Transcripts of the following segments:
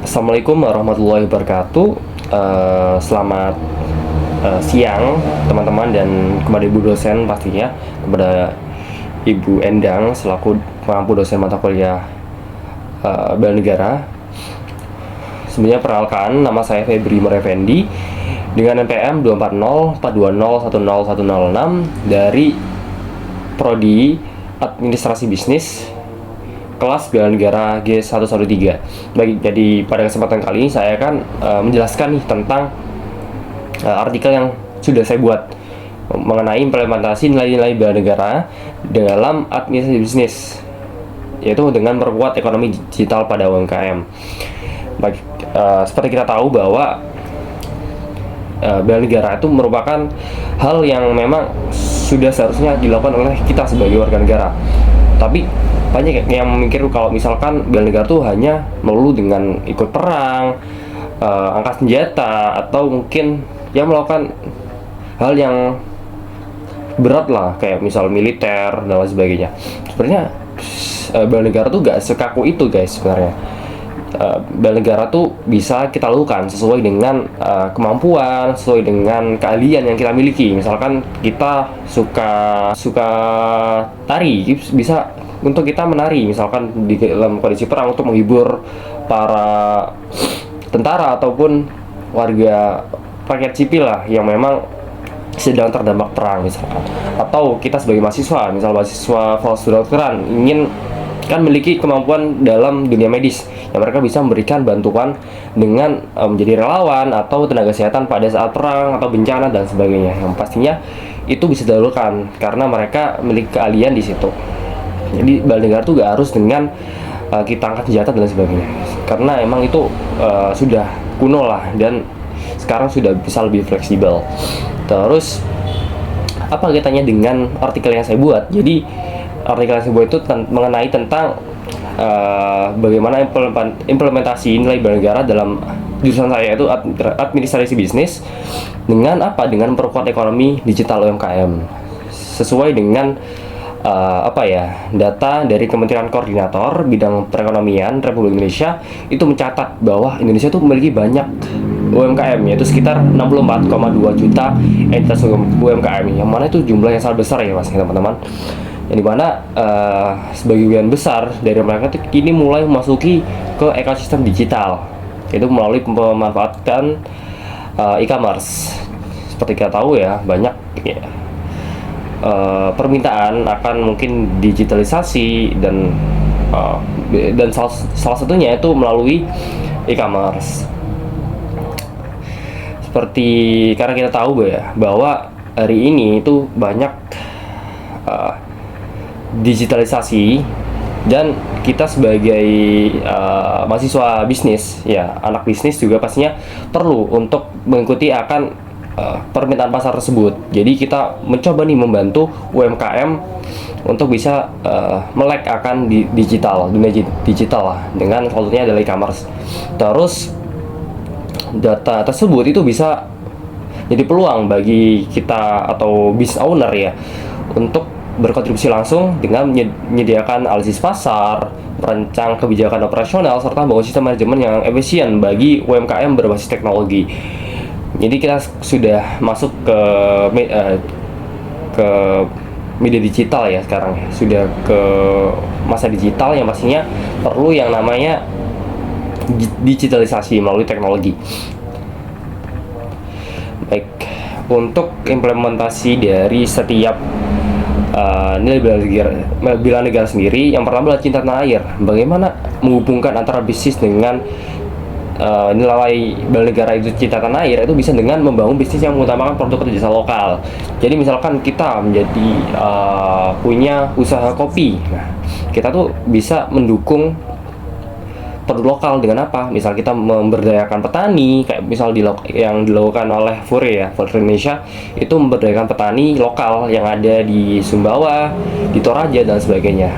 Assalamualaikum warahmatullahi wabarakatuh. Selamat siang teman-teman dan kepada ibu dosen, pastinya kepada Ibu Endang selaku pengampu dosen mata kuliah bela negara. Sebenarnya perkenalkan, nama saya Febri Effendi dengan NPM 24042010106 dari Prodi Administrasi Bisnis kelas bela negara G113. Baik, jadi pada kesempatan kali ini saya akan menjelaskan nih tentang artikel yang sudah saya buat mengenai implementasi nilai-nilai bela negara dalam administrasi bisnis, yaitu dengan memperkuat ekonomi digital pada UMKM. Baik, seperti kita tahu bahwa bela negara itu merupakan hal yang memang sudah seharusnya dilakukan oleh kita sebagai warga negara. Tapi banyak yang memikir kalau misalkan bela negara tuh hanya melulu dengan ikut perang, angkat senjata, atau mungkin yang melakukan hal yang berat lah, kayak misal militer dan lain sebagainya. Sebenarnya bela negara tuh gak sekaku itu guys. Sebenarnya bela negara tuh bisa kita lakukan sesuai dengan kemampuan, sesuai dengan keahlian yang kita miliki. Misalkan kita suka tari, bisa untuk kita menari misalkan di dalam kondisi perang untuk menghibur para tentara ataupun warga rakyat sipil lah yang memang sedang terdampak perang misalkan. Atau kita sebagai mahasiswa, misal mahasiswa kedokteran ingin kan memiliki kemampuan dalam dunia medis yang mereka bisa memberikan bantuan dengan menjadi relawan atau tenaga kesehatan pada saat perang atau bencana dan sebagainya, yang pastinya itu bisa dilakukan karena mereka memiliki keahlian di situ. Jadi bela negara tuh gak harus dengan kita angkat senjata dan sebagainya, karena emang itu sudah kuno lah dan sekarang sudah bisa lebih fleksibel. Terus apa kaitannya dengan artikel yang saya buat? Jadi artikel yang saya buat itu mengenai tentang bagaimana implementasi nilai bela negara dalam jurusan saya, itu administrasi bisnis, dengan apa? Dengan memperkuat ekonomi digital UMKM sesuai dengan data dari Kementerian Koordinator Bidang Perekonomian Republik Indonesia. Itu mencatat bahwa Indonesia itu memiliki banyak UMKM, yaitu sekitar 64,2 juta entitas UMKM, yang mana itu jumlah yang sangat besar ya mas teman-teman. Yang dimana sebagian besar dari mereka itu kini mulai memasuki ke ekosistem digital, yaitu melalui pemanfaatan e-commerce. Seperti kita tahu ya, banyak ya, permintaan akan mungkin digitalisasi dan salah satunya itu melalui e-commerce. Seperti karena kita tahu bahwa hari ini itu banyak digitalisasi, dan kita sebagai mahasiswa bisnis ya, anak bisnis juga pastinya perlu untuk mengikuti akan permintaan pasar tersebut. Jadi kita mencoba nih membantu UMKM untuk bisa melek akan dunia digital lah, dengan solusinya adalah e-commerce. Terus data tersebut itu bisa jadi peluang bagi kita atau business owner ya, untuk berkontribusi langsung dengan menyediakan analisis pasar, merancang kebijakan operasional, serta membangun sistem manajemen yang efisien bagi UMKM berbasis teknologi. Jadi kita sudah masuk ke media digital ya sekarang ya. Sudah ke masa digital yang pastinya perlu yang namanya digitalisasi melalui teknologi. Baik, untuk implementasi dari setiap nilai bela negara sendiri, yang pertama adalah cinta tanah air. Bagaimana menghubungkan antara bisnis dengan nilai bela negara itu cinta tanah air, itu bisa dengan membangun bisnis yang mengutamakan produk desa lokal. Jadi misalkan kita menjadi punya usaha kopi, nah kita tuh bisa mendukung produk lokal dengan apa? Misal kita memberdayakan petani, kayak misal yang dilakukan oleh Fure Indonesia, itu memberdayakan petani lokal yang ada di Sumbawa, di Toraja dan sebagainya.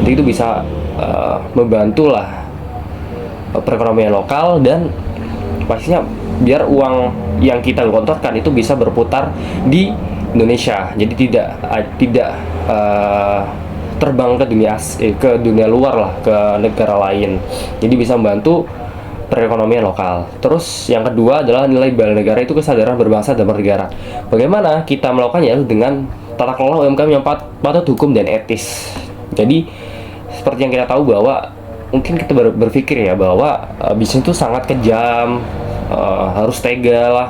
Jadi itu bisa membantu lah perekonomian lokal, dan pastinya biar uang yang kita gelontorkan itu bisa berputar di Indonesia. Jadi tidak terbang ke dunia luar lah, ke negara lain. Jadi bisa membantu perekonomian lokal. Terus yang kedua adalah nilai bela negara itu kesadaran berbangsa dan bernegara. Bagaimana kita melakukannya dengan tata kelola UMKM yang patut hukum dan etis. Jadi seperti yang kita tahu bahwa mungkin kita berpikir ya bahwa bisnis itu sangat kejam, harus tega lah,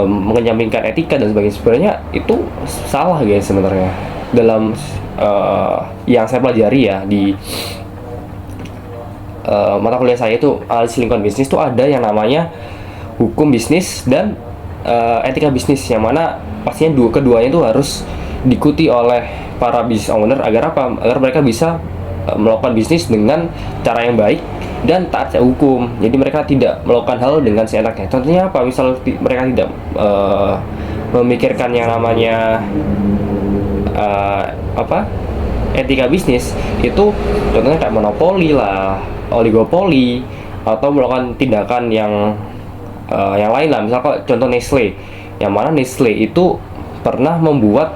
mengenyampingkan etika dan sebagainya. Sebenarnya itu salah guys sebenarnya. Dalam yang saya pelajari ya di mata kuliah saya itu analisis lingkungan bisnis itu ada yang namanya hukum bisnis dan etika bisnis, yang mana pastinya keduanya itu harus diikuti oleh para business owner agar apa? Agar mereka bisa melakukan bisnis dengan cara yang baik dan taat hukum. Jadi mereka tidak melakukan hal dengan seenaknya. Contohnya apa? Misal mereka tidak memikirkan yang namanya etika bisnis, itu contohnya kayak monopoli lah, oligopoli, atau melakukan tindakan yang lain lah. Misal contoh Nestle, yang mana Nestle itu pernah membuat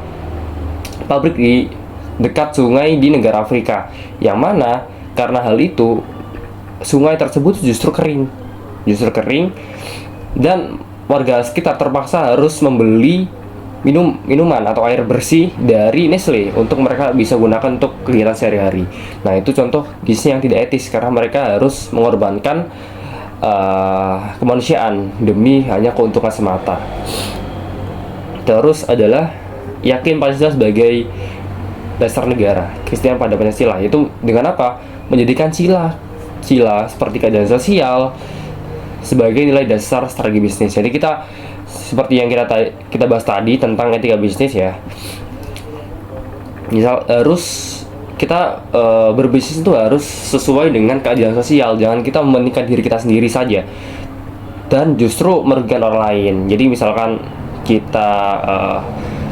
pabrik di dekat sungai di negara Afrika, yang mana karena hal itu sungai tersebut justru kering dan warga sekitar terpaksa harus membeli minuman atau air bersih dari Nestle untuk mereka bisa gunakan untuk kegiatan sehari-hari. Nah, itu contoh bisnis yang tidak etis karena mereka harus mengorbankan kemanusiaan demi hanya keuntungan semata. Terus adalah yakin Pancasila sebagai dasar negara, Kristen pada Pancasila, itu dengan apa? Menjadikan sila seperti keadilan sosial sebagai nilai dasar strategi bisnis. Jadi kita seperti yang kita bahas tadi tentang etika bisnis ya. Misal kita berbisnis itu harus sesuai dengan keadilan sosial. Jangan kita mementingkan diri kita sendiri saja dan justru merugikan orang lain. Jadi misalkan kita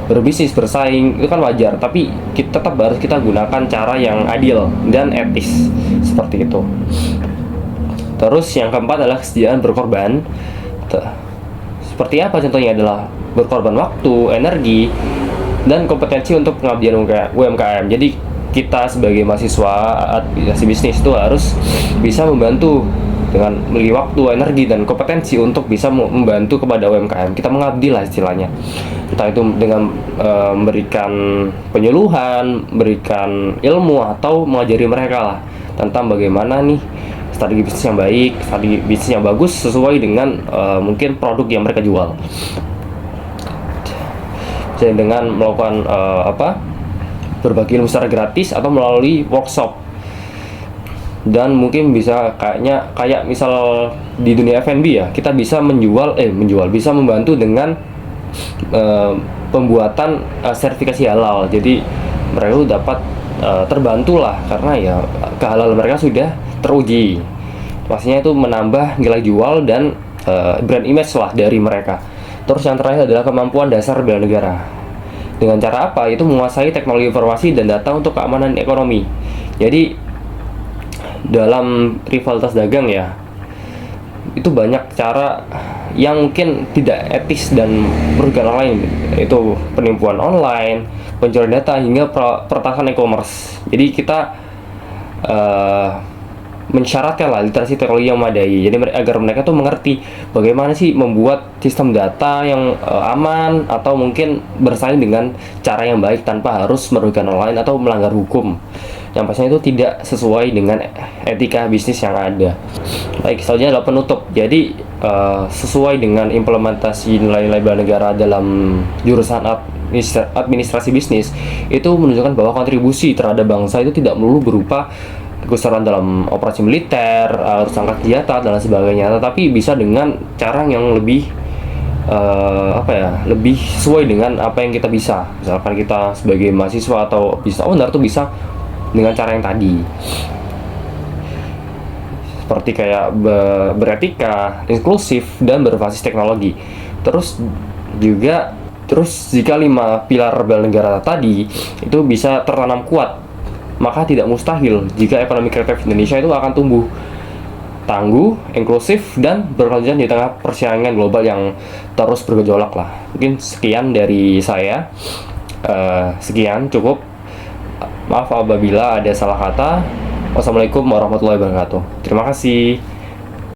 berbisnis bersaing itu kan wajar, tapi tetap harus kita gunakan cara yang adil dan etis seperti itu. Terus yang keempat adalah kesediaan berkorban. Seperti apa contohnya? Adalah berkorban waktu, energi, dan kompetensi untuk pengabdian UMKM. Jadi kita sebagai mahasiswa administrasi bisnis itu harus bisa membantu dengan memiliki waktu, energi, dan kompetensi untuk bisa membantu kepada UMKM. Kita mengabdi lah istilahnya. Entah itu dengan memberikan penyuluhan, memberikan ilmu, atau mengajari mereka lah tentang bagaimana nih strategi bisnis yang baik, strategi bisnis yang bagus sesuai dengan mungkin produk yang mereka jual. Jadi dengan melakukan berbagi ilmu secara gratis atau melalui workshop. Dan mungkin bisa kayak misal di dunia F&B ya, kita bisa bisa membantu dengan pembuatan sertifikasi halal. Jadi mereka dapat terbantu lah karena ya kehalalan mereka sudah teruji. Pastinya itu menambah nilai jual dan brand image lah dari mereka. Terus yang terakhir adalah kemampuan dasar bela negara. Dengan cara apa? Itu menguasai teknologi informasi dan data untuk keamanan ekonomi. Jadi dalam rivalitas dagang ya, itu banyak cara yang mungkin tidak etis dan merugikan orang lain, itu penipuan online, pencurian data, hingga peretasan e-commerce. Jadi kita mensyaratkan lah literasi teknologi yang memadai, jadi agar mereka tuh mengerti bagaimana sih membuat sistem data yang aman atau mungkin bersaing dengan cara yang baik tanpa harus merugikan orang lain atau melanggar hukum yang pastinya itu tidak sesuai dengan etika bisnis yang ada. Baik, selanjutnya adalah penutup. Jadi sesuai dengan implementasi nilai-nilai bela negara dalam jurusan administrasi bisnis, itu menunjukkan bahwa kontribusi terhadap bangsa itu tidak melulu berupa kegusaran dalam operasi militer, angkat senjata dan sebagainya, tetapi bisa dengan cara yang lebih lebih sesuai dengan apa yang kita bisa. Misalkan kita sebagai mahasiswa atau business owner tuh bisa dengan cara yang tadi, seperti kayak beretika, inklusif, dan berbasis teknologi. Terus jika 5 pilar bela negara tadi itu bisa tertanam kuat, maka tidak mustahil jika ekonomi kreatif Indonesia itu akan tumbuh tangguh, inklusif, dan berkelanjutan di tengah persaingan global yang terus bergejolak lah. Mungkin sekian dari saya. Sekian, cukup. Maaf apabila ada salah kata. Wassalamualaikum warahmatullahi wabarakatuh. Terima kasih.